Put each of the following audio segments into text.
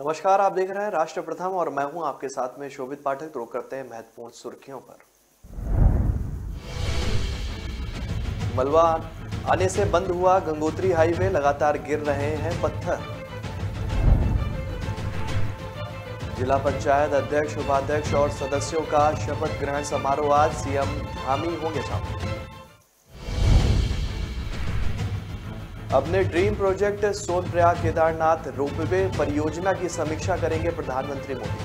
नमस्कार, आप देख रहे हैं राष्ट्र प्रथम और मैं हूं आपके साथ में शोभित पाठक। तो करते हैं महत्वपूर्ण सुर्खियों पर। मलबा आने से बंद हुआ गंगोत्री हाईवे, लगातार गिर रहे हैं पत्थर। जिला पंचायत अध्यक्ष, उपाध्यक्ष और सदस्यों का शपथ ग्रहण समारोह आज, सीएम धामी होंगे शामिल। अपने dream project Sonprayag Kedarnath ropeway परियोजना की समीक्षा करेंगे प्रधानमंत्री मोदी।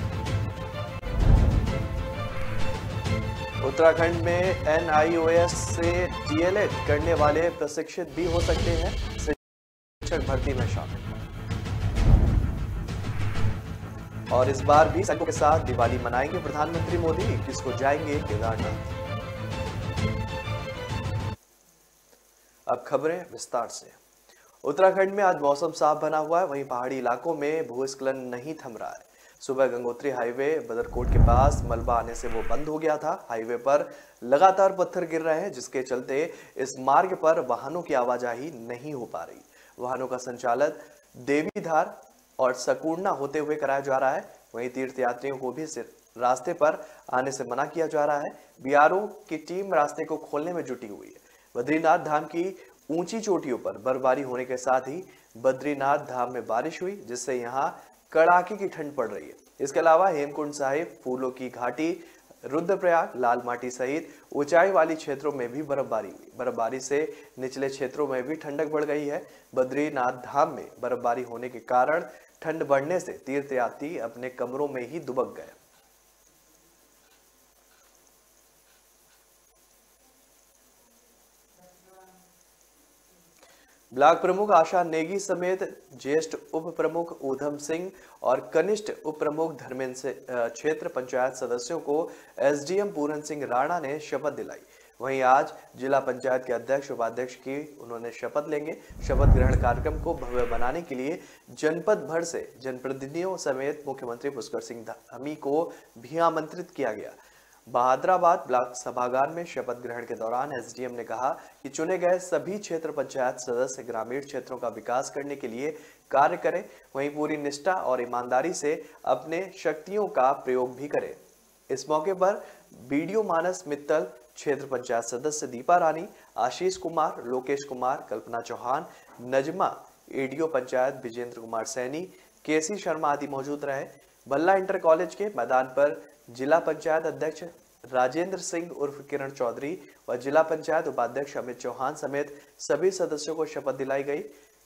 उत्तराखंड में एनआईओएस से डीएलएड करने वाले प्रशिक्षित भी हो सकते हैं शिक्षक भर्ती में शामिल। और इस बार भी सैनिकों के साथ दिवाली मनाएंगे प्रधानमंत्री मोदी, 21 को जाएंगे केदारनाथ। अब खबरें विस्तार से। उत्तराखंड में आज मौसम साफ बना हुआ है, वहीं पहाड़ी इलाकों में भूस्खलन नहीं थम रहा है। सुबह गंगोत्री हाईवे बदरकोट के पास मलबा आने से वो बंद हो गया था। हाईवे पर लगातार पत्थर गिर रहे हैं, जिसके चलते इस मार्ग पर वाहनों की आवाजाही नहीं हो पा रही। वाहनों का संचालन देवीधार और सकूरना होते हुए कराया जा रहा है। वहीं तीर्थयात्रियों को भी रास्ते पर आने से मना किया जा रहा है। बीआरओ की टीम रास्ते को खोलने में जुटी हुई है। बद्रीनाथ धाम की ऊंची चोटियों पर बर्फबारी होने के साथ ही बद्रीनाथ धाम में बारिश हुई, जिससे यहां कड़ाके की ठंड पड़ रही है। इसके अलावा हेमकुंड साहिब, फूलों की घाटी, रुद्रप्रयाग, लाल माटी सहित ऊंचाई वाली क्षेत्रों में भी बर्फबारी हुई। बर्फबारी से निचले क्षेत्रों में भी ठंडक बढ़ गई है। बद्रीनाथ धाम में बर्फबारी होने के कारण ठंड बढ़ने से तीर्थयात्री अपने कमरों में ही दुबक गए। ब्लॉक प्रमुख आशा नेगी समेत ज्येष्ठ उप प्रमुख ऊधम सिंह और कनिष्ठ उप प्रमुख धर्मेंद्र क्षेत्र पंचायत सदस्यों को एसडीएम पूरन सिंह राणा ने शपथ दिलाई। वहीं आज जिला पंचायत के अध्यक्ष, उपाध्यक्ष की उन्होंने शपथ लेंगे। शपथ ग्रहण कार्यक्रम को भव्य बनाने के लिए जनपद भर से जनप्रतिनिधियों समेत मुख्यमंत्री पुष्कर सिंह धामी को भी आमंत्रित किया गया। बहादुराबाद ब्लॉक सभागार में शपथ ग्रहण के दौरान एसडीएम ने कहा कि चुने गए सभी क्षेत्र पंचायत सदस्य ग्रामीण क्षेत्रों का विकास करने के लिए कार्य करें, वहीं पूरी निष्ठा और ईमानदारी से अपने शक्तियों का प्रयोग भी करें। इस मौके पर बीडीओ मानस मित्तल, क्षेत्र पंचायत सदस्य दीपा रानी, आशीष कुमार, लोकेश कुमार, कल्पना चौहान, नजमा, एडीओ पंचायत विजेंद्र कुमार सैनी, केसी शर्मा आदि मौजूद रहे। भल्ला इंटर कॉलेज के मैदान पर जिला पंचायत अध्यक्ष राजेंद्र सिंह उर्फ किरण चौधरी व जिला पंचायत उपाध्यक्ष अमित चौहान समेत सभी सदस्यों को शपथ दिलाई गई।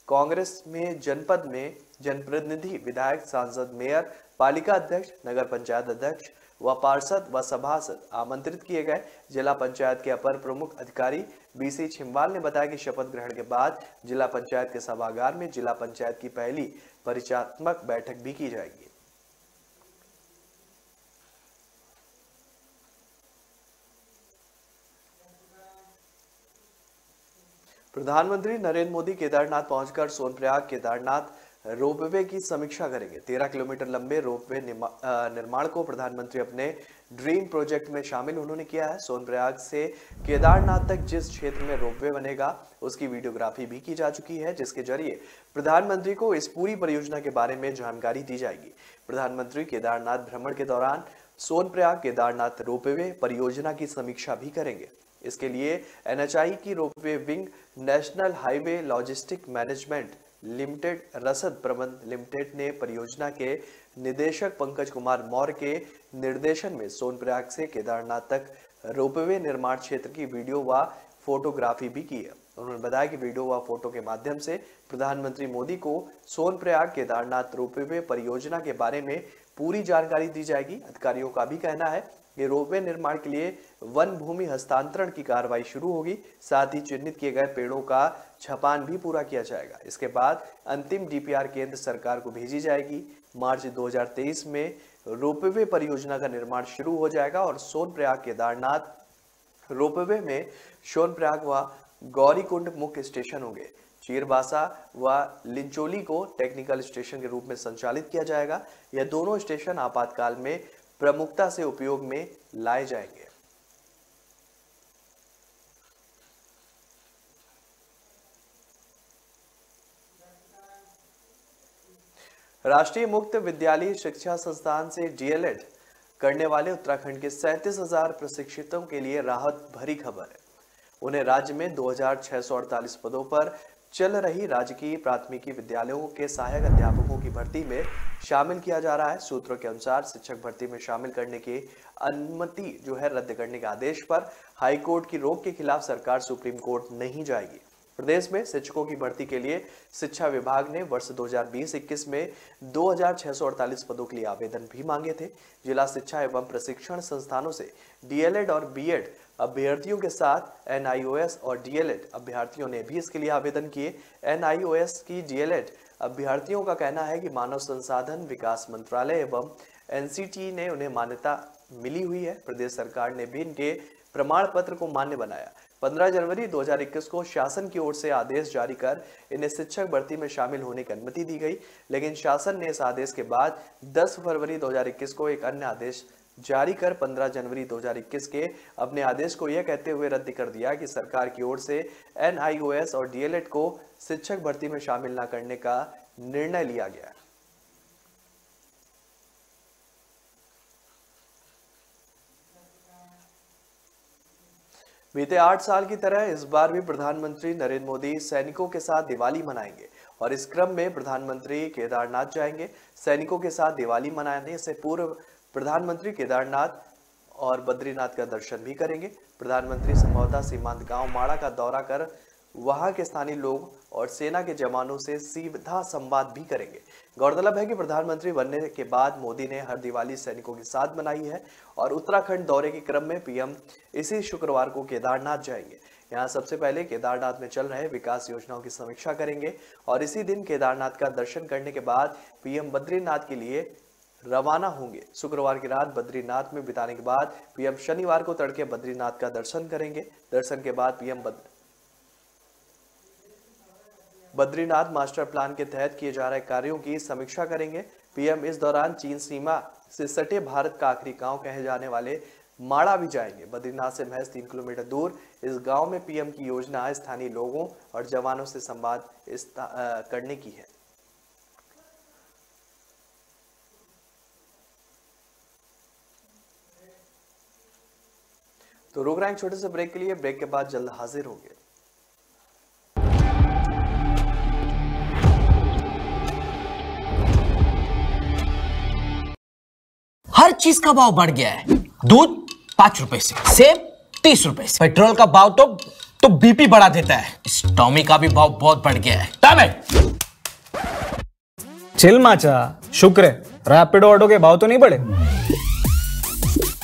कांग्रेस में जनपद में जनप्रतिनिधि, विधायक, सांसद, मेयर, पालिका अध्यक्ष, नगर पंचायत अध्यक्ष व पार्षद व सभासद आमंत्रित किए गए। जिला पंचायत के अपर प्रमुख अधिकारी बीसी छिम्बाल ने बताया कि शपथ ग्रहण के बाद जिला पंचायत के सभागार में जिला पंचायत की पहली परिचयात्मक बैठक भी की जाएगी। प्रधानमंत्री नरेंद्र मोदी केदारनाथ पहुंचकर सोनप्रयाग केदारनाथ रोपवे की समीक्षा करेंगे। 13 किलोमीटर लंबे रोपवे निर्माण को प्रधानमंत्री अपने ड्रीम प्रोजेक्ट में शामिल उन्होंने किया है। सोनप्रयाग से केदारनाथ तक जिस क्षेत्र में रोपवे बनेगा उसकी वीडियोग्राफी भी की जा चुकी है, जिसके जरिए प्रधानमंत्री को इस पूरी परियोजना के बारे में जानकारी दी जाएगी। प्रधानमंत्री केदारनाथ भ्रमण के दौरान सोनप्रयाग केदारनाथ रोपवे परियोजना की समीक्षा भी करेंगे। इसके लिए एनएचआई की ropeway wing, national highway logistic management limited, रसद प्रबंध लिमिटेड ने परियोजना के निदेशक पंकज कुमार मौर्य के निर्देशन में सोनप्रयाग से केदारनाथ तक रोपवे निर्माण क्षेत्र की वीडियो व फोटोग्राफी भी की है। उन्होंने बताया कि वीडियो व फोटो के माध्यम से प्रधानमंत्री मोदी को सोनप्रयाग केदारनाथ रोपवे परियोजना के बारे में पूरी जानकारी दी जाएगी। अधिकारियों का भी कहना है कि रोपवे निर्माण के लिए वन भूमि हस्तांतरण की कार्रवाई शुरू होगी। साथ ही चिन्हित किए गए पेड़ों का छपान भी पूरा किया जाएगा। इसके बाद अंतिम डीपीआर केंद्र सरकार को भेजी जाएगी। मार्च 2023 में रोपवे परियोजना का निर्माण शुरू हो जाएगा और सोनप्रयाग केदारनाथ रोपवे में सोनप्रयाग व गौरीकुंड मुख्य स्टेशन होंगे। चीरबासा व लिंचोली को टेक्निकल स्टेशन के रूप में संचालित किया जाएगा। यह दोनों स्टेशन आपातकाल में प्रमुखता से उपयोग में लाए जाएंगे। राष्ट्रीय मुक्त विद्यालय शिक्षा संस्थान से डीएलएड करने वाले उत्तराखंड के 37,000 प्रशिक्षितों के लिए राहत भरी खबर है। उन्हें राज्य में 2,648 पदों पर चल रही राजकीय प्राथमिकी विद्यालयों के सहायक अध्यापकों की भर्ती में शामिल किया जा रहा है। सूत्रों के अनुसार शिक्षक भर्ती में शामिल करने की अनुमति रद्द करने के आदेश पर हाईकोर्ट की रोक के खिलाफ सरकार सुप्रीम कोर्ट नहीं जाएगी। प्रदेश में शिक्षकों की भर्ती के लिए शिक्षा विभाग ने वर्ष 2020-21 में 2,648 पदों के लिए आवेदन भी मांगे थे। जिला शिक्षा एवं प्रशिक्षण संस्थानों से डीएलएड और बीएड अभ्यर्थियों के साथ एनआईओएस और डीएलएड अभ्यर्थियों ने भी इसके लिए आवेदन किए। एनआईओएस की डीएलएड अभ्यर्थियों का कहना है कि मानव संसाधन विकास मंत्रालय एवं एनसीटी ने उन्हें मान्यता मिली हुई है। प्रदेश सरकार ने भी इनके प्रमाण पत्र को मान्य बनाया। 15 जनवरी 2021 को शासन की ओर से आदेश जारी कर इन्हें शिक्षक भर्ती में शामिल होने की अनुमति दी गई, लेकिन शासन ने इस आदेश के बाद 10 फरवरी 2021 को एक अन्य आदेश जारी कर 15 जनवरी 2021 के अपने आदेश को यह कहते हुए रद्द कर दिया कि सरकार की ओर से एनआईओएस और डीएलएड को शिक्षक भर्ती में शामिल न करने का निर्णय लिया गया है। बीते 8 साल की तरह इस बार भी प्रधानमंत्री नरेंद्र मोदी सैनिकों के साथ दिवाली मनाएंगे और इस क्रम में प्रधानमंत्री केदारनाथ जाएंगे। सैनिकों के साथ दिवाली मनाने से पूर्व प्रधानमंत्री केदारनाथ और बद्रीनाथ का दर्शन भी करेंगे। प्रधानमंत्री संभवतः सीमांत गांव माड़ा का दौरा कर वहां के स्थानीय लोग और सेना के जवानों से सीधा संवाद भी करेंगे। गौरतलब है कि प्रधानमंत्री बनने के बाद मोदी ने हर दिवाली सैनिकों के साथ मनाई है और उत्तराखंड दौरे के क्रम में पीएम इसी शुक्रवार को केदारनाथ जाएंगे। यहां सबसे पहले केदारनाथ में चल रहे विकास योजनाओं की समीक्षा करेंगे और इसी दिन केदारनाथ का दर्शन करने के बाद पीएम बद्रीनाथ के लिए रवाना होंगे। शुक्रवार की रात बद्रीनाथ में बिताने के बाद पीएम शनिवार को तड़के बद्रीनाथ का दर्शन करेंगे। दर्शन के बाद पीएम बद्रीनाथ मास्टर प्लान के तहत किए जा रहे कार्यों की समीक्षा करेंगे। पीएम इस दौरान चीन सीमा से सटे भारत का आखिरी गांव कहे जाने वाले माड़ा भी जाएंगे। बद्रीनाथ से महज 3 किलोमीटर दूर इस गांव में पीएम की योजना स्थानीय लोगों और जवानों से संवाद करने की है। तो रुक रहे हैं छोटे से ब्रेक के लिए। ब्रेक के बाद जल्द हाजिर होंगे। हर चीज का भाव बढ़ गया है। दूध 5 रुपए से, सेब 30 रुपए से, पेट्रोल का भाव तो बीपी बढ़ा देता है। इस टॉमी का भी भाव बहुत बढ़ गया है। चिल माचा, शुक्र है रैपिडो ऑटो के भाव तो नहीं बढ़े।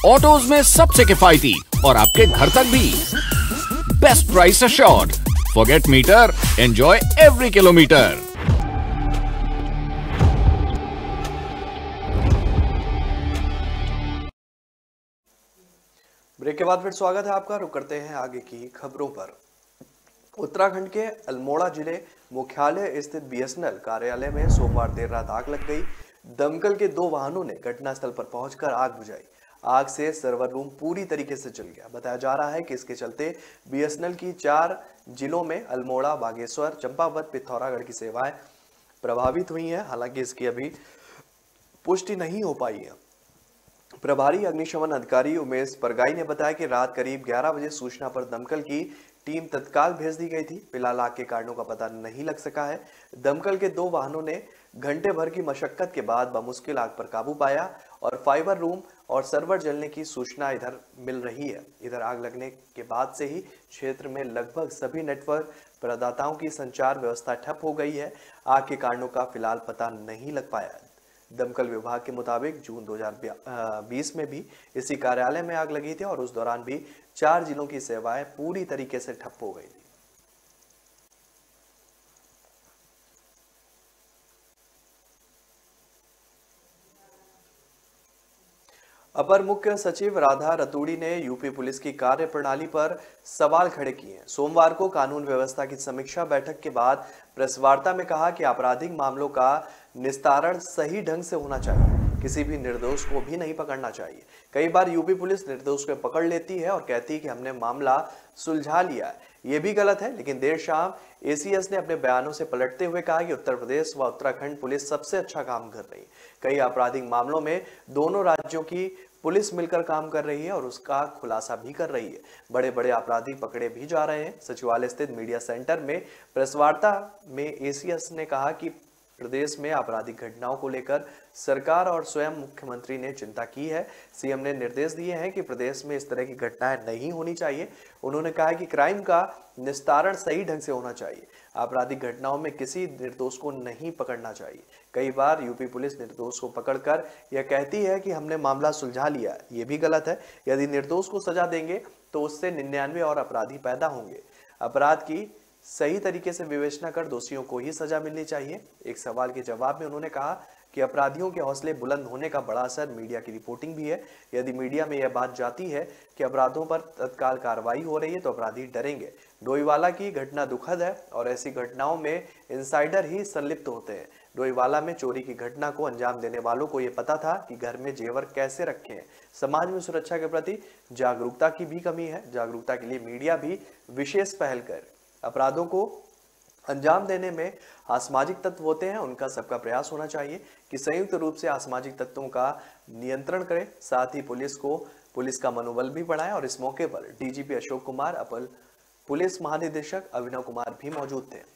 ऑटोज में सबसे किफायती और आपके घर तक भी best price assured. Forget meter, enjoy every kilometre. Break के बाद फिर स्वागत है आपका। रुक करते हैं आगे की खबरों पर। उत्तराखंड के अल्मोड़ा जिले मुख्यालय स्थित बीएसएनएल कार्यालय में सोमवार देर रात आग लग गई। दमकल के 2 वाहनों ने घटनास्थल पर पहुंचकर आग बुझाई। आग से सर्वर रूम पूरी तरीके से जल गया। बताया जा रहा है कि इसके चलते बीएसएनएल की 4 जिलों में अल्मोड़ा, बागेश्वर, चंपावत, पिथौरागढ़ की सेवाएं प्रभावित हुई हैं। हालांकि इसकी अभी पुष्टि नहीं हो पाई है। प्रभारी अग्निशमन अधिकारी उमेश परगाई ने बताया कि रात करीब 11 बजे सूचना पर दमकल की टीम तत्काल भेज दी गई थी। फिलहाल आग के कारणों का पता नहीं लग सका है। दमकल के 2 वाहनों ने घंटे भर की मशक्कत के बाद बमुश्किल आग पर काबू पाया और फाइबर रूम और सर्वर जलने की सूचना इधर मिल रही है। इधर आग लगने के बाद से ही क्षेत्र में लगभग सभी नेटवर्क प्रदाताओं की संचार व्यवस्था ठप हो गई है। आग के कारणों का फिलहाल पता नहीं लग पाया है। दमकल विभाग के मुताबिक जून 2020 में भी इसी कार्यालय में आग लगी थी और उस दौरान भी 4 जिलों की सेवाएं पूरी तरीके से ठप हो गई थी। अपर मुख्य सचिव राधा रतूड़ी ने यूपी पुलिस की कार्यप्रणाली पर सवाल खड़े किए हैं। सोमवार को कानून व्यवस्था की समीक्षा बैठक के बाद प्रेस वार्ता में कहा कि आपराधिक मामलों का निस्तारण सही ढंग से होना चाहिए। किसी भी निर्दोष को भी नहीं पकड़ना चाहिए। कई बार यूपी पुलिस निर्दोष को पकड़ लेती है और कहती है कि हमने मामला सुलझा लिया है। ये भी गलत है। लेकिन देर शाम एसीएस ने अपने बयानों से पलटते हुए कहा कि उत्तर प्रदेश व उत्तराखंड पुलिस सबसे अच्छा काम कर रही है। कई आपराधिक मामलों में दोनों राज्यों की पुलिस मिलकर काम कर रही है और उसका खुलासा भी कर रही है। बड़े बड़े अपराधी पकड़े भी जा रहे हैं। सचिवालय स्थित मीडिया सेंटर में प्रेस वार्ता में एसीएस ने कहा कि प्रदेश में आपराधिक घटनाओं को लेकर सरकार और स्वयं मुख्यमंत्री ने चिंता की है। सीएम ने निर्देश दिए हैं कि प्रदेश में इस तरह की घटनाएं नहीं होनी चाहिए। उन्होंने कहा कि क्राइम का निस्तारण सही ढंग से होना चाहिए। आपराधिक घटनाओं में किसी निर्दोष को नहीं पकड़ना चाहिए। कई बार यूपी पुलिस निर्दोष को पकड़कर यह कहती है कि हमने मामला सुलझा लिया। ये भी गलत है। यदि निर्दोष को सजा देंगे तो उससे 99 और अपराधी पैदा होंगे। अपराध की सही तरीके से विवेचना कर दोषियों को ही सजा मिलनी चाहिए। एक सवाल के जवाब में उन्होंने कहा कि अपराधियों के हौसले बुलंद होने का बड़ा असर मीडिया की रिपोर्टिंग भी है। यदि मीडिया में यह बात जाती है कि अपराधों पर तत्काल कार्रवाई हो रही है तो अपराधी डरेंगे। डोईवाला की घटना दुखद है और ऐसी घटनाओं में इनसाइडर ही संलिप्त होते हैं। डोईवाला में चोरी की घटना को अंजाम देने वालों को यह पता था कि घर में जेवर कैसे रखे हैं। समाज में सुरक्षा के प्रति जागरूकता की भी कमी है। जागरूकता के लिए मीडिया भी विशेष पहल कर अपराधों को अंजाम देने में असामाजिक तत्व होते हैं, उनका सबका प्रयास होना चाहिए कि संयुक्त रूप से असामाजिक तत्वों का नियंत्रण करें। साथ ही पुलिस का मनोबल भी बढ़ाएं। और इस मौके पर डीजीपी अशोक कुमार, अपर पुलिस महानिदेशक अभिनव कुमार भी मौजूद थे।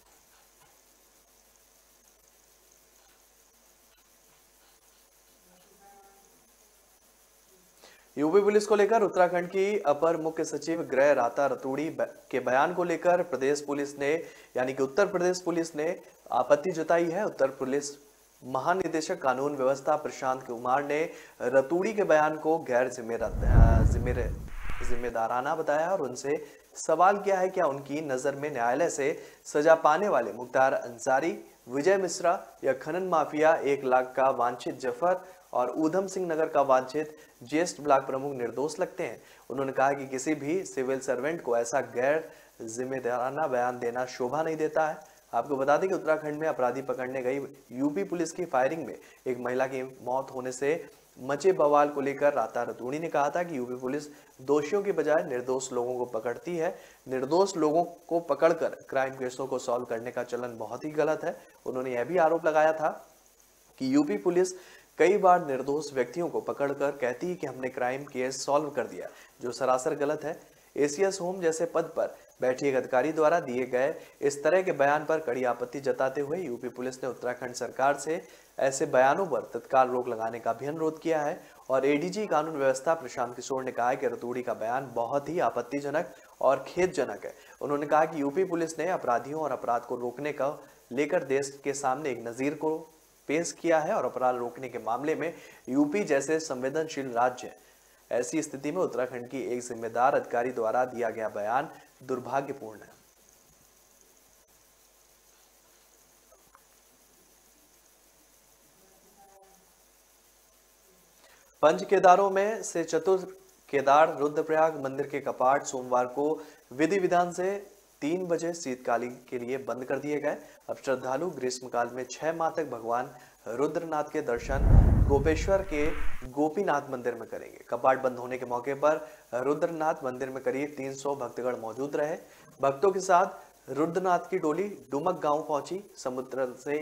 यूपी पुलिस को लेकर उत्तराखंड की अपर मुख्य सचिव गृह राता रतूड़ी के बयान को लेकर प्रदेश पुलिस ने यानी कि उत्तर प्रदेश पुलिस ने आपत्ति जताई है। उत्तर पुलिस महानिदेशक कानून व्यवस्था प्रशांत कुमार ने रतूड़ी के बयान को गैर जिम्मेदाराना बताया और उनसे सवाल किया है क्या उनकी नजर में न्यायालय से सजा पाने वाले मुख्तार अंसारी, विजय मिश्रा या खनन माफिया 1 लाख का वांछित जफर और ऊधम सिंह नगर का वांछित ज्येष्ठ ब्लॉक प्रमुख निर्दोष लगते हैं। उन्होंने कहा कि किसी भी सिविल सर्वेंट को ऐसा गैर जिम्मेदाराना बयान देना शोभा नहीं देता है। आपको बता दें कि उत्तराखंड में अपराधी पकड़ने गई यूपी पुलिस की फायरिंग में एक महिला की मौत होने से मचे बवाल को लेकर राता रतूड़ी ने कहा था कि यूपी पुलिस दोषियों की बजाय निर्दोष लोगों को पकड़ती है। निर्दोष लोगों को पकड़कर क्राइम केसों को सॉल्व करने का चलन बहुत ही गलत है। उन्होंने यह भी आरोप लगाया था कि यूपी पुलिस कई बार निर्दोष व्यक्तियों को पकड़कर कहती है कि हमने क्राइम केस सॉल्व कर दिया, जो सरासर गलत है। एसीएस होम जैसे पद पर बैठे एक अधिकारी द्वारा दिए गए इस तरह के बयान पर कड़ी आपत्ति जताते हुए यूपी पुलिस ने उत्तराखंड सरकार से ऐसे बयानों पर तत्काल रोक लगाने का भी अनुरोध किया है। और एडीजी कानून व्यवस्था प्रशांत किशोर ने कहा कि रतूड़ी का बयान बहुत ही आपत्तिजनक और खेदजनक है। उन्होंने कहा कि यूपी पुलिस ने अपराधियों और अपराध को रोकने का लेकर देश के सामने एक नजीर को पेश किया है और अपराध रोकने के मामले में यूपी जैसे संवेदनशील राज्य है। ऐसी स्थिति में उत्तराखंड की एक जिम्मेदार अधिकारी द्वारा दिया गया बयान दुर्भाग्यपूर्ण है। पंच केदारों में से चतुर्थ केदार रुद्रप्रयाग मंदिर के कपाट सोमवार को विधि विधान से 3 बजे शीतकालीन के लिए बंद कर दिए गए। अब श्रद्धालु ग्रीष्मकाल में 6 माह तक भगवान रुद्रनाथ के दर्शन गोपेश्वर के गोपीनाथ मंदिर में करेंगे। कपाट बंद होने के मौके पर रुद्रनाथ मंदिर में करीब 300 भक्तगण मौजूद रहे। भक्तों के साथ रुद्रनाथ की डोली डुमक गांव पहुंची। समुद्र से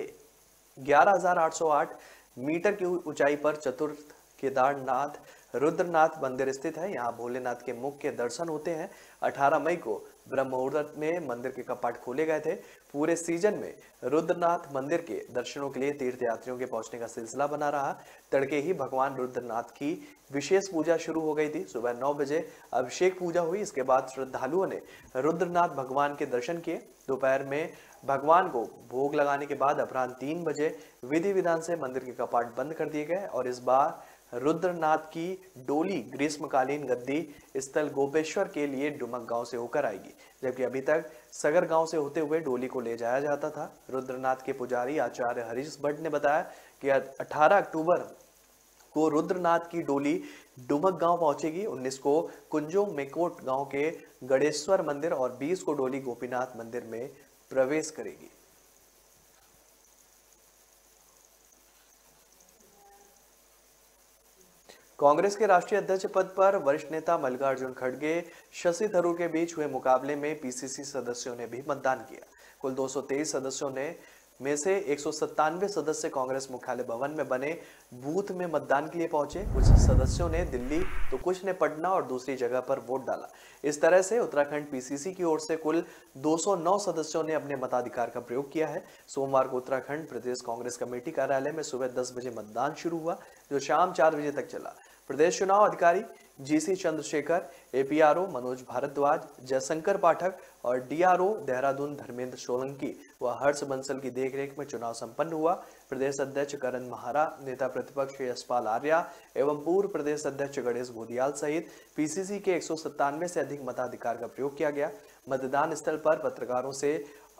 11,808 मीटर की ऊंचाई पर चतुर्थ केदारनाथ रुद्रनाथ मंदिर स्थित है। यहाँ भोलेनाथ के मुख्य दर्शन होते हैं। 18 मई को ब्रह्म मुहूर्त में मंदिर के कपाट खोले गए थे। पूरे सीजन में रुद्रनाथ मंदिर के दर्शनों के लिए तीर्थयात्रियों के पहुंचने का सिलसिला बना रहा। तड़के ही भगवान रुद्रनाथ की विशेष पूजा शुरू हो गई थी। सुबह 9 बजे अभिषेक पूजा हुई। इसके बाद श्रद्धालुओं ने रुद्रनाथ भगवान के दर्शन किए। दोपहर में भगवान को भोग लगाने के बाद अपराह्न 3 बजे विधि विधान से मंदिर के कपाट बंद कर दिए गए और इस बार रुद्रनाथ की डोली ग्रीष्मकालीन गद्दी स्थल गोपेश्वर के लिए डुमक गांव से होकर आएगी, जबकि अभी तक सगर गांव से होते हुए डोली को ले जाया जाता था। रुद्रनाथ के पुजारी आचार्य हरीश भट्ट ने बताया कि 18 अक्टूबर को रुद्रनाथ की डोली डुमक गांव पहुंचेगी। 19 को कुंजो मेकोट गांव के गणेश्वर मंदिर और 20 को डोली गोपीनाथ मंदिर में प्रवेश करेगी। कांग्रेस के राष्ट्रीय अध्यक्ष पद पर वरिष्ठ नेता मल्लिकार्जुन खड़गे, शशि थरूर के बीच हुए मुकाबले में पीसीसी सदस्यों ने भी मतदान किया। कुल 223 सदस्यों में से 197 सदस्य कांग्रेस मुख्यालय भवन में बने बूथ में मतदान के लिए पहुंचे। कुछ सदस्यों ने दिल्ली तो कुछ ने पटना और दूसरी जगह पर वोट डाला। इस तरह से उत्तराखंड पीसीसी की ओर से कुल 209 सदस्यों ने अपने मताधिकार का प्रयोग किया है। सोमवार को उत्तराखंड प्रदेश कांग्रेस कमेटी कार्यालय में सुबह 10 बजे मतदान शुरू हुआ, जो शाम 4 बजे तक चला। प्रदेश चुनाव अधिकारी जीसी चंद्रशेखर, एपीआरओ मनोज भारद्वाज, जयशंकर पाठक और डीआरओ देहरादून धर्मेंद्र सोलंकी व हर्ष बंसल की देखरेख में चुनाव संपन्न हुआ। प्रदेश अध्यक्ष करण महारा, नेता प्रतिपक्ष यशपाल आर्या एवं पूर्व प्रदेश अध्यक्ष गणेश घोदियाल सहित पीसीसी के 197 से अधिक मताधिकार का प्रयोग किया गया। मतदान स्थल पर पत्रकारों से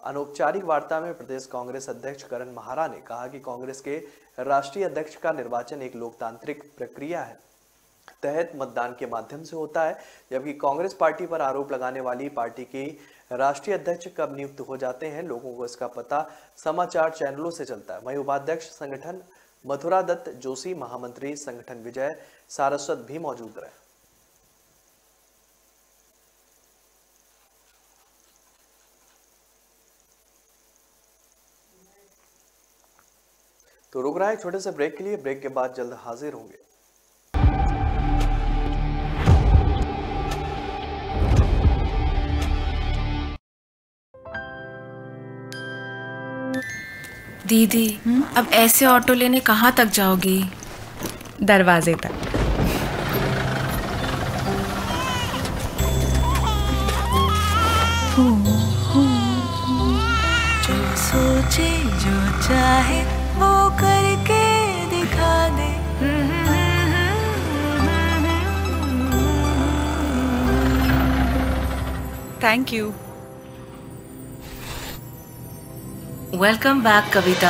अनौपचारिक वार्ता में प्रदेश कांग्रेस अध्यक्ष करण महारा ने कहा कि कांग्रेस के राष्ट्रीय अध्यक्ष का निर्वाचन एक लोकतांत्रिक प्रक्रिया है तहत मतदान के माध्यम से होता है, जबकि कांग्रेस पार्टी पर आरोप लगाने वाली पार्टी की राष्ट्रीय अध्यक्ष कब नियुक्त हो जाते हैं, लोगों को इसका पता समाचार चैनलों से चलता है। वहीं उपाध्यक्ष संगठन मथुरा दत्त जोशी, महामंत्री संगठन विजय सारस्वत भी मौजूद रहे। तो रुक रहा है एक छोटे से ब्रेक के लिए। ब्रेक के बाद जल्द हाजिर होंगे। दीदी, अब ऐसे ऑटो लेने कहाँ तक जाओगी? दरवाजे तक। जो सोचे जो चाहे वो करके दिखा दे। Thank you. Welcome back Kavita.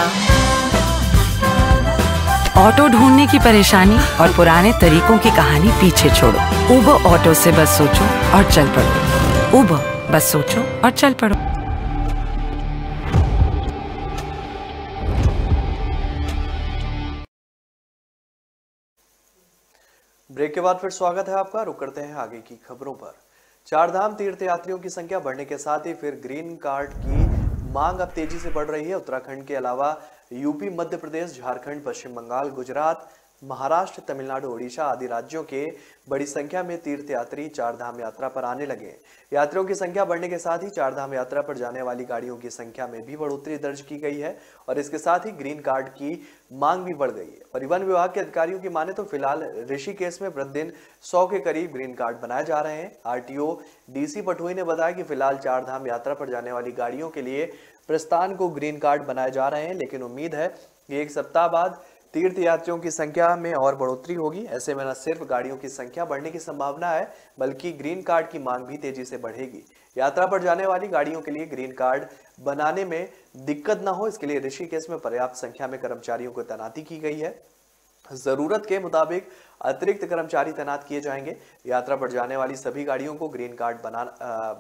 Auto ढूंढने की परेशानी और पुराने तरीकों की कहानी पीछे छोड़ो। उबर ऑटो से बस सोचो और चल पड़ो। उबर, बस सोचो और चल पड़ो। ब्रेक के बाद फिर स्वागत है आपका। रुक करते हैं आगे की खबरों पर। चारधाम तीर्थयात्रियों की संख्या बढ़ने के साथ ही फिर ग्रीन कार्ड की मांग अब तेजी से बढ़ रही है। उत्तराखंड के अलावा यूपी, मध्य प्रदेश, झारखंड, पश्चिम बंगाल, गुजरात, महाराष्ट्र, तमिलनाडु, ओडिशा आदि राज्यों के बड़ी संख्या में तीर्थयात्री चारधाम यात्रा पर आने लगे। यात्रियों की संख्या बढ़ने के साथ ही चारधाम यात्रा पर जाने वाली गाड़ियों की संख्या में भी बढ़ोतरी दर्ज की गई है और इसके साथ ही ग्रीन कार्ड की मांग भी बढ़ गई है। परिवहन विभाग के अधिकारियों की माने तो फिलहाल ऋषिकेश में प्रतिदिन 100 के करीब ग्रीन कार्ड बनाए जा रहे हैं। आरटीओ डीसी पटोई ने बताया कि फिलहाल चारधाम यात्रा पर जाने वाली गाड़ियों के लिए प्रस्थान को ग्रीन कार्ड बनाए जा रहे हैं, लेकिन उम्मीद है कि एक सप्ताह बाद तीर्थयात्रियों की संख्या में और बढ़ोतरी होगी। ऐसे में न सिर्फ गाड़ियों की संख्या बढ़ने की संभावना है, बल्कि ग्रीन कार्ड की मांग भी तेजी से बढ़ेगी। यात्रा पर जाने वाली गाड़ियों के लिए ग्रीन कार्ड बनाने में दिक्कत न हो, इसके लिए ऋषिकेश में पर्याप्त संख्या में कर्मचारियों को तैनाती की गई है। जरूरत के मुताबिक अतिरिक्त कर्मचारी तैनात किए जाएंगे। यात्रा पर जाने वाली सभी गाड़ियों को ग्रीन कार्ड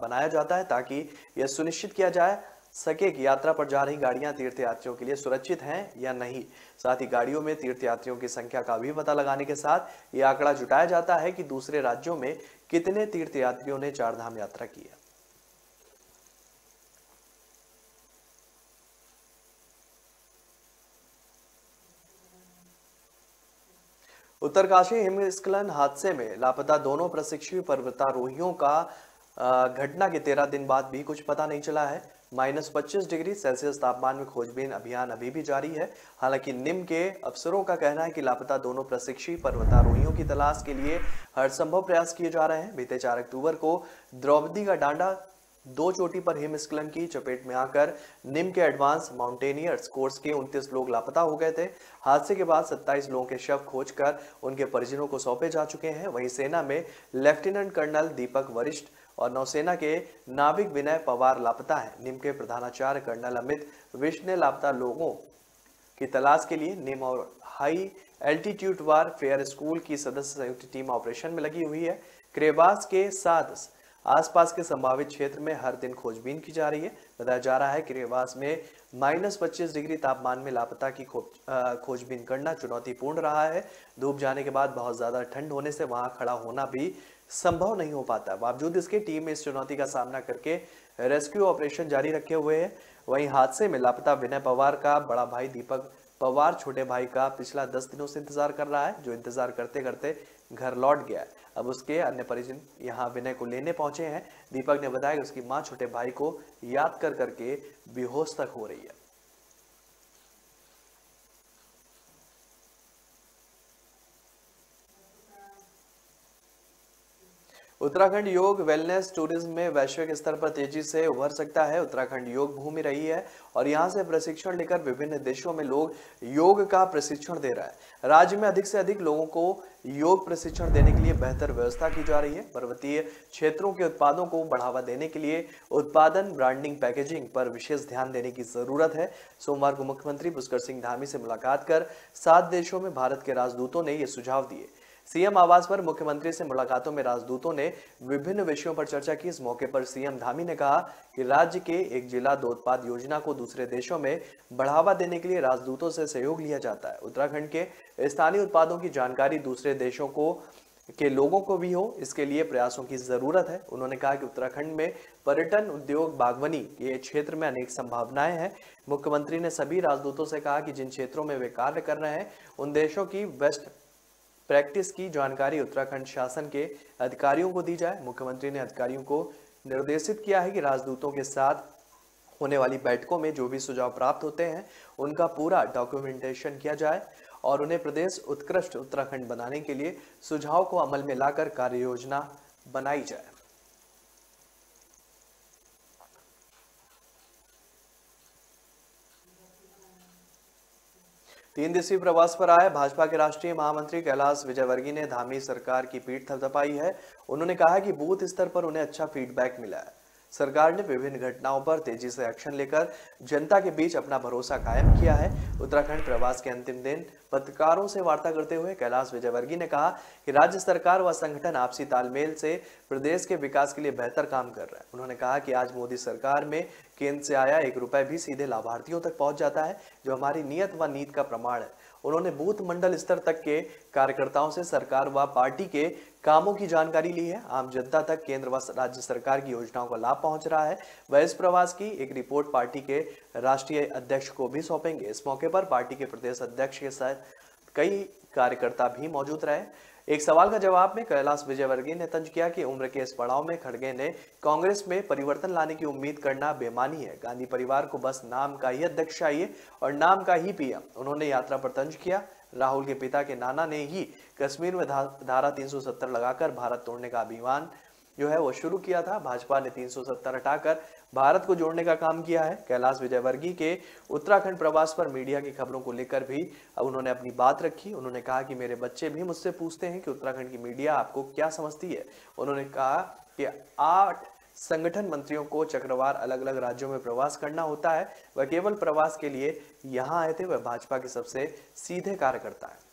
बनाया जाता है ताकि यह सुनिश्चित किया जा सके कि यात्रा पर जा रही गाड़ियां तीर्थयात्रियों के लिए सुरक्षित हैं या नहीं। साथ ही गाड़ियों में तीर्थयात्रियों की संख्या का भी पता लगाने के साथ यह आंकड़ा जुटाया जाता है कि दूसरे राज्यों में कितने तीर्थयात्रियों ने चारधाम यात्रा की है। उत्तरकाशी हिमस्खलन हादसे में लापता दोनों प्रशिक्षु पर्वतारोहियों का घटना के 13 दिन बाद भी कुछ पता नहीं चला है। -25 डिग्री सेल्सियस तापमान में खोजबीन अभियान अभी भी जारी है। हालांकि निम के अफसरों का कहना है कि लापता दोनों प्रशिक्षु पर्वतारोहियों की तलाश के लिए हर संभव प्रयास किए जा रहे हैं। बीते 4 अक्टूबर को द्रौपदी का डांडा 2 चोटी पर हिमस्खलन की चपेट में आकर निम के एडवांस माउंटेनियर्स कोर्स के 29 लोग लापता हो गए थे। हादसे के बाद 27 लोगों के शव खोजकर उनके परिजनों को सौंपे जा चुके हैं। वहीं सेना में लेफ्टिनेंट कर्नल दीपक वरिष्ठ और नौसेना के नाविक विनय पवार लापता है। निम के प्रधानाचार्य कर्नल अमित विश्व ने लापता लोगों की तलाश के लिए निम और हाई एल्टीट्यूड वार फेयर स्कूल की सदस्य संयुक्त टीम ऑपरेशन में लगी हुई है। क्रेबास के साथ आसपास के संभावित क्षेत्र में हर दिन खोजबीन की जा रही है। बताया जा रहा है कि रेवास में -25 डिग्री तापमान में लापता की खोजबीन करना चुनौतीपूर्ण रहा है। धूप जाने के बाद बहुत ज्यादा ठंड होने से वहां खड़ा होना भी संभव नहीं हो पाता। बावजूद इसके टीम इस चुनौती का सामना करके रेस्क्यू ऑपरेशन जारी रखे हुए है। वहीं हादसे में लापता विनय पवार का बड़ा भाई दीपक पवार छोटे भाई का पिछला 10 दिनों से इंतजार कर रहा है, जो इंतजार करते करते घर लौट गया है। अब उसके अन्य परिजन यहां विनय को लेने पहुंचे हैं। दीपक ने बताया कि उसकी मां छोटे भाई को याद कर करके बेहोश तक हो रही है। उत्तराखंड योग वेलनेस टूरिज्म में वैश्विक स्तर पर तेजी से उभर सकता है। उत्तराखंड योग भूमि रही है और यहां से प्रशिक्षण लेकर विभिन्न देशों में लोग योग का प्रशिक्षण दे रहा है। राज्य में अधिक से अधिक लोगों को योग प्रशिक्षण देने के लिए बेहतर व्यवस्था की जा रही है। पर्वतीय क्षेत्रों के उत्पादों को बढ़ावा देने के लिए उत्पादन, ब्रांडिंग, पैकेजिंग पर विशेष ध्यान देने की जरूरत है। सोमवार को मुख्यमंत्री पुष्कर सिंह धामी से मुलाकात कर 7 देशों में भारत के राजदूतों ने ये सुझाव दिए। सीएम आवास पर मुख्यमंत्री से मुलाकातों में राजदूतों ने विभिन्न विषयों पर चर्चा की। इस मौके पर सीएम धामी ने कहा कि राज्य के एक जिला दो उत्पाद योजना को दूसरे देशों में बढ़ावा देने के लिए राजदूतों से सहयोग लिया जाता है। उत्तराखंड के स्थानीय उत्पादों की जानकारी दूसरे देशों के लोगों को भी हो, इसके लिए प्रयासों की जरूरत है। उन्होंने कहा कि उत्तराखंड में पर्यटन उद्योग, बागवानी के क्षेत्र में अनेक संभावनाएं हैं। मुख्यमंत्री ने सभी राजदूतों से कहा कि जिन क्षेत्रों में वे कार्य कर रहे हैं उन देशों की बेस्ट प्रैक्टिस की जानकारी उत्तराखंड शासन के अधिकारियों को दी जाए। मुख्यमंत्री ने अधिकारियों को निर्देशित किया है कि राजदूतों के साथ होने वाली बैठकों में जो भी सुझाव प्राप्त होते हैं उनका पूरा डॉक्यूमेंटेशन किया जाए और उन्हें प्रदेश उत्कृष्ट उत्तराखंड बनाने के लिए सुझाव को अमल में लाकर कार्य योजना बनाई जाए। तीन दिवसीय प्रवास पर आए भाजपा के राष्ट्रीय महामंत्री कैलाश विजयवर्गीय ने धामी सरकार की पीठ थपथपाई है। उन्होंने कहा कि बूथ स्तर पर उन्हें अच्छा फीडबैक मिला है। सरकार ने विभिन्न घटनाओं पर तेजी से एक्शन लेकर जनता के बीच अपना भरोसा कायम किया है। उत्तराखंड प्रवास के अंतिम दिन पत्रकारों से वार्ता करते हुए कैलाश विजयवर्गीय ने कहा कि राज्य सरकार व संगठन आपसी तालमेल से प्रदेश के विकास के लिए बेहतर काम कर रहा है। उन्होंने कहा कि आज मोदी सरकार में केंद्र से आया 1 रुपए भी सीधे लाभार्थियों तक पहुंच जाता है, जो हमारी नियत व नीति का प्रमाण है। उन्होंने बूथ मंडल स्तर तक के कार्यकर्ताओं से सरकार व पार्टी के कामों की जानकारी ली है। आम जनता तक केंद्र व राज्य सरकार की योजनाओं का लाभ पहुंच रहा है। वह इस प्रवास की एक रिपोर्ट पार्टी के राष्ट्रीय अध्यक्ष को भी सौंपेंगे। इस मौके पर पार्टी के प्रदेश अध्यक्ष के साथ कई कार्यकर्ता भी मौजूद रहे। एक सवाल का जवाब में कैलाश विजयवर्गीय ने तंज किया कि उम्र के इस पड़ाव में खड़गे ने कांग्रेस में परिवर्तन लाने की उम्मीद करना बेमानी है। गांधी परिवार को बस नाम का ही अध्यक्ष चाहिए और नाम का ही पीएम। उन्होंने यात्रा पर तंज किया। राहुल के पिता के नाना ने ही कश्मीर में धारा 370 लगाकर भारत तोड़ने का अभियान जो है वो शुरू किया था। भाजपा ने 370 हटाकर भारत को जोड़ने का काम किया है। कैलाश विजयवर्गीय के उत्तराखंड प्रवास पर मीडिया की खबरों को लेकर भी उन्होंने अपनी बात रखी। उन्होंने कहा कि मेरे बच्चे भी मुझसे पूछते हैं कि उत्तराखंड की मीडिया आपको क्या समझती है। उन्होंने कहा कि 8 संगठन मंत्रियों को चक्रवार अलग अलग राज्यों में प्रवास करना होता है। वह केवल प्रवास के लिए यहाँ आए थे। वह भाजपा के सबसे सीधे कार्यकर्ता है।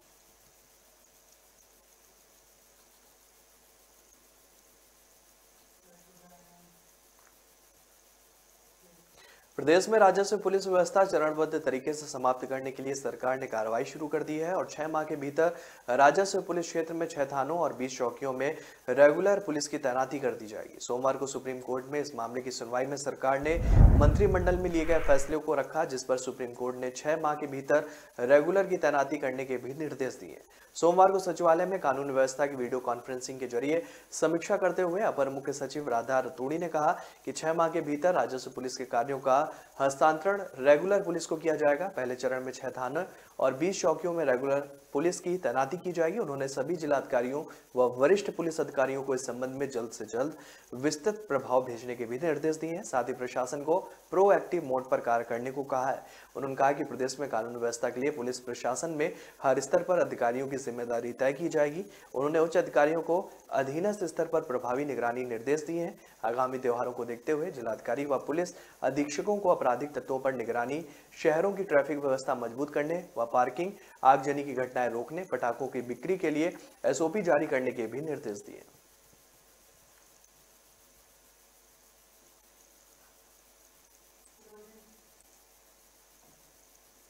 प्रदेश में राजस्व पुलिस व्यवस्था चरणबद्ध तरीके से समाप्त करने के लिए सरकार ने कार्रवाई शुरू कर दी है और 6 माह के भीतर राजस्व पुलिस क्षेत्र में 6 थानों और 20 चौकियों में रेगुलर पुलिस की तैनाती कर दी जाएगी। सोमवार को सुप्रीम कोर्ट में इस मामले की सुनवाई में सरकार ने मंत्रिमंडल में लिए गए फैसले को रखा, जिस पर सुप्रीम कोर्ट ने 6 माह के भीतर रेगुलर की तैनाती करने के भी निर्देश दिए। सोमवार को सचिवालय में कानून व्यवस्था की वीडियो कॉन्फ्रेंसिंग के जरिए समीक्षा करते हुए अपर मुख्य सचिव राधा रतूड़ी ने कहा कि 6 माह के भीतर राजस्व पुलिस के कार्यों का हस्तांतरण रेगुलर पुलिस को किया जाएगा। पहले चरण में 6 थानों और 20 चौकियों में रेगुलर पुलिस की तैनाती की जाएगी। उन्होंने सभी जिलाधिकारियों व वरिष्ठ पुलिस अधिकारियों को इस संबंध में जल्द से जल्द विस्तृत प्रभाव भेजने के भी निर्देश दिए हैं। साथ ही प्रशासन को प्रोएक्टिव मोड पर कार्य करने को कहा है। उन्होंने कहा कि प्रदेश में कानून व्यवस्था के लिए पुलिस प्रशासन में हर स्तर पर अधिकारियों की जिम्मेदारी तय की जाएगी। उन्होंने उच्च अधिकारियों को अधीनस्थ स्तर पर प्रभावी निगरानी निर्देश दिए हैं। आगामी त्योहारों को देखते हुए जिलाधिकारी व पुलिस अधीक्षकों को आपराधिक तत्वों पर निगरानी, शहरों की ट्रैफिक व्यवस्था मजबूत करने व पार्किंग, आगजनी की घटनाएं रोकने, पटाखों की बिक्री के लिए एसओपी जारी करने के भी निर्देश दिए।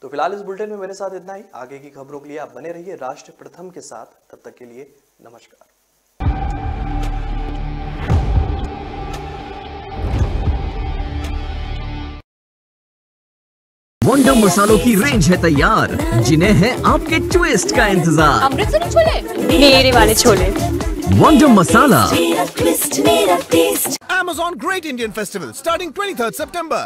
तो फिलहाल इस बुलेटिन में मेरे साथ इतना ही। आगे की खबरों के लिए आप बने रहिए राष्ट्र प्रथम के साथ। तब तक के लिए नमस्कार। वंडर मसालों की रेंज है तैयार, जिन्हें है आपके ट्विस्ट का इंतजार। अमृतसरी छोले, मेरे वाले छोले। वंडर मसाला। Amazon Great Indian Festival starting 23rd September.